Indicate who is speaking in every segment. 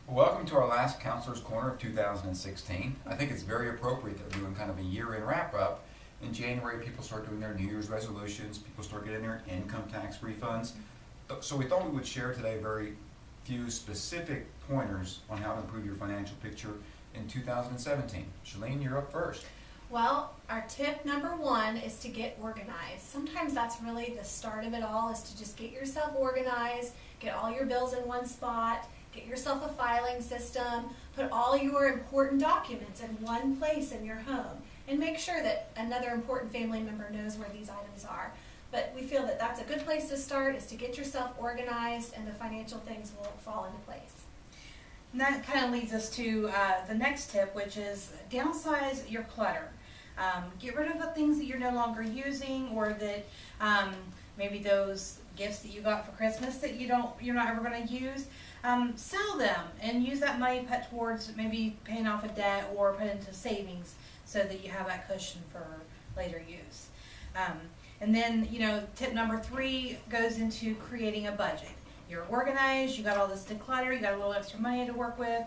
Speaker 1: Welcome to our last Counselor's Corner of 2016. I think it's very appropriate that we're doing kind of a year-end wrap-up. In January, people start doing their New Year's resolutions, people start getting their income tax refunds. So we thought we would share today very few specific pointers on how to improve your financial picture in 2017. Shelene, you're up first.
Speaker 2: Well, our tip number one is to get organized. Sometimes that's really the start of it all, is to just get yourself organized, get all your bills in one spot, get yourself a filing system, put all your important documents in one place in your home, and make sure that another important family member knows where these items are. But we feel that that's a good place to start, is to get yourself organized, and the financial things will fall into place.
Speaker 3: And that kind of leads us to the next tip, which is downsize your clutter. Get rid of the things that you're no longer using, or that maybe those gifts that you got for Christmas that you're not ever going to use. Sell them and use that money put towards maybe paying off a debt or put into savings so that you have that cushion for later use. And then, tip number 3 goes into creating a budget. You're organized, you got all this declutter, you got a little extra money to work with.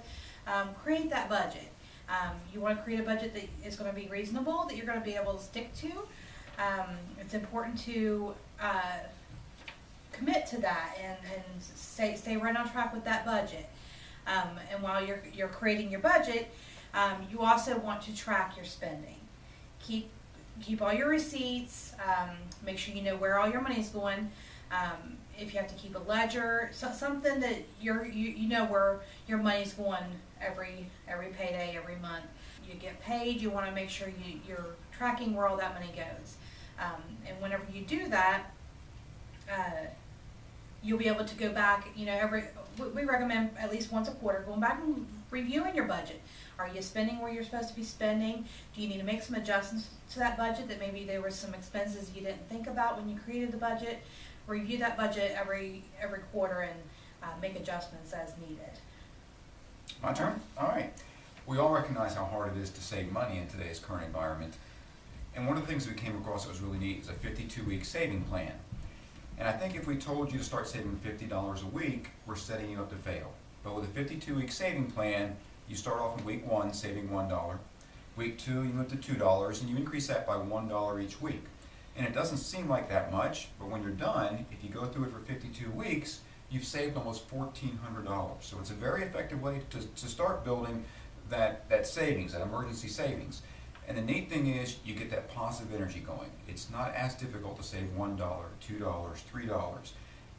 Speaker 3: Create that budget. You want to create a budget that is going to be reasonable, that you're going to be able to stick to. It's important to commit to that and stay right on track with that budget. And while you're creating your budget, you also want to track your spending. Keep all your receipts. Make sure you know where all your money's going. If you have to keep a ledger, something that you know where your money's going every payday, every month. You get paid, you want to make sure you're tracking where all that money goes. And whenever you do that, you'll be able to go back, we recommend at least once a quarter, going back and reviewing your budget. Are you spending where you're supposed to be spending? Do you need to make some adjustments to that budget, that maybe there were some expenses you didn't think about when you created the budget? Review that budget every quarter and make adjustments as needed.
Speaker 1: My turn? All right. We all recognize how hard it is to save money in today's current environment. And one of the things we came across that was really neat is a 52-week saving plan. And I think if we told you to start saving $50 a week, we're setting you up to fail. But with a 52-week saving plan, you start off in week 1 saving $1. Week 2, you move to $2, and you increase that by $1 each week. And it doesn't seem like that much, but when you're done, if you go through it for 52 weeks, you've saved almost $1,400. So it's a very effective way to start building that savings, that emergency savings. And the neat thing is, you get that positive energy going. It's not as difficult to save $1, $2, $3.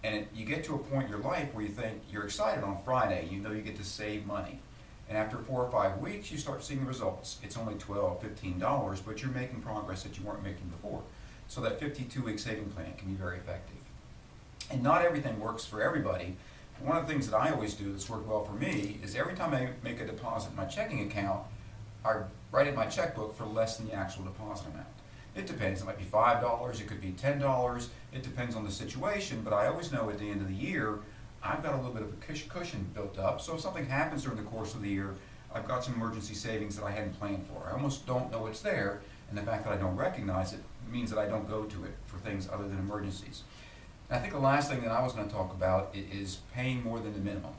Speaker 1: And you get to a point in your life where you think you're excited on Friday, you know you get to save money. And after 4 or 5 weeks, you start seeing the results. It's only $12, $15, but you're making progress that you weren't making before. So that 52-week saving plan can be very effective. And not everything works for everybody. One of the things that I always do that's worked well for me is every time I make a deposit in my checking account, I write in my checkbook for less than the actual deposit amount. It depends. It might be $5, it could be $10, it depends on the situation, but I always know at the end of the year, I've got a little bit of a cushion built up, so if something happens during the course of the year, I've got some emergency savings that I hadn't planned for. I almost don't know it's there, and the fact that I don't recognize it means that I don't go to it for things other than emergencies. And I think the last thing that I was going to talk about is paying more than the minimum.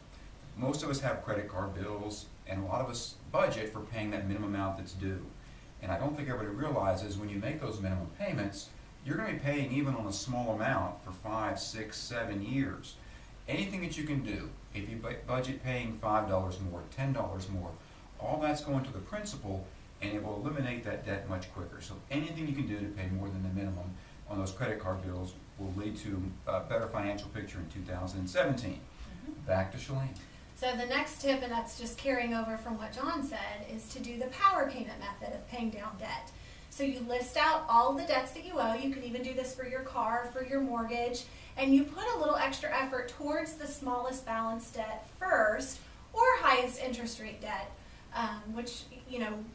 Speaker 1: Most of us have credit card bills, and a lot of us budget for paying that minimum amount that's due. And I don't think everybody realizes when you make those minimum payments, you're going to be paying even on a small amount for 5, 6, 7 years. Anything that you can do, if you budget paying $5 more, $10 more, all that's going to the principal, and it will eliminate that debt much quicker. So anything you can do to pay more than the minimum on those credit card bills will lead to a better financial picture in 2017. Back to Shelene.
Speaker 2: So the next tip, and that's just carrying over from what John said, is to do the power payment method of paying down debt. So you list out all the debts that you owe. You can even do this for your car, for your mortgage, and you put a little extra effort towards the smallest balance debt first, or highest interest rate debt, which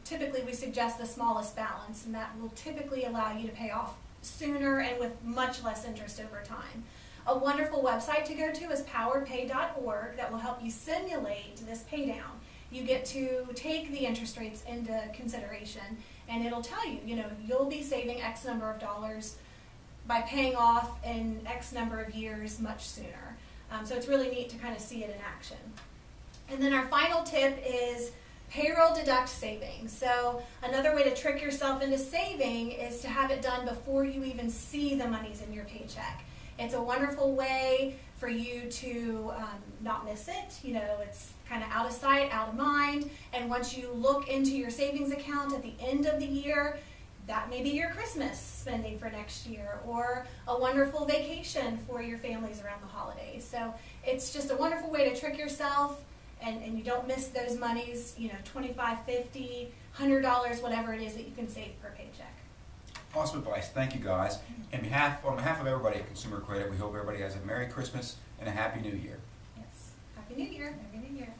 Speaker 2: typically we suggest the smallest balance, and that will typically allow you to pay off sooner and with much less interest over time. A wonderful website to go to is powerpay.org that will help you simulate this pay down. You get to take the interest rates into consideration, and it'll tell you, you'll be saving X number of dollars by paying off in X number of years much sooner. So it's really neat to kind of see it in action. And then our final tip is payroll deduct savings. So another way to trick yourself into saving is to have it done before you even see the monies in your paycheck. It's a wonderful way for you to not miss it. You know, it's kind of out of sight, out of mind. And once you look into your savings account at the end of the year, that may be your Christmas spending for next year, or a wonderful vacation for your families around the holidays. So it's just a wonderful way to trick yourself, and you don't miss those monies, you know, $25, $50, $100, whatever it is that you can save per paycheck.
Speaker 1: Awesome advice. Thank you, guys. On behalf of everybody at Consumer Credit, we hope everybody has a Merry Christmas and a Happy New Year.
Speaker 2: Yes. Happy New Year.
Speaker 3: Happy New Year.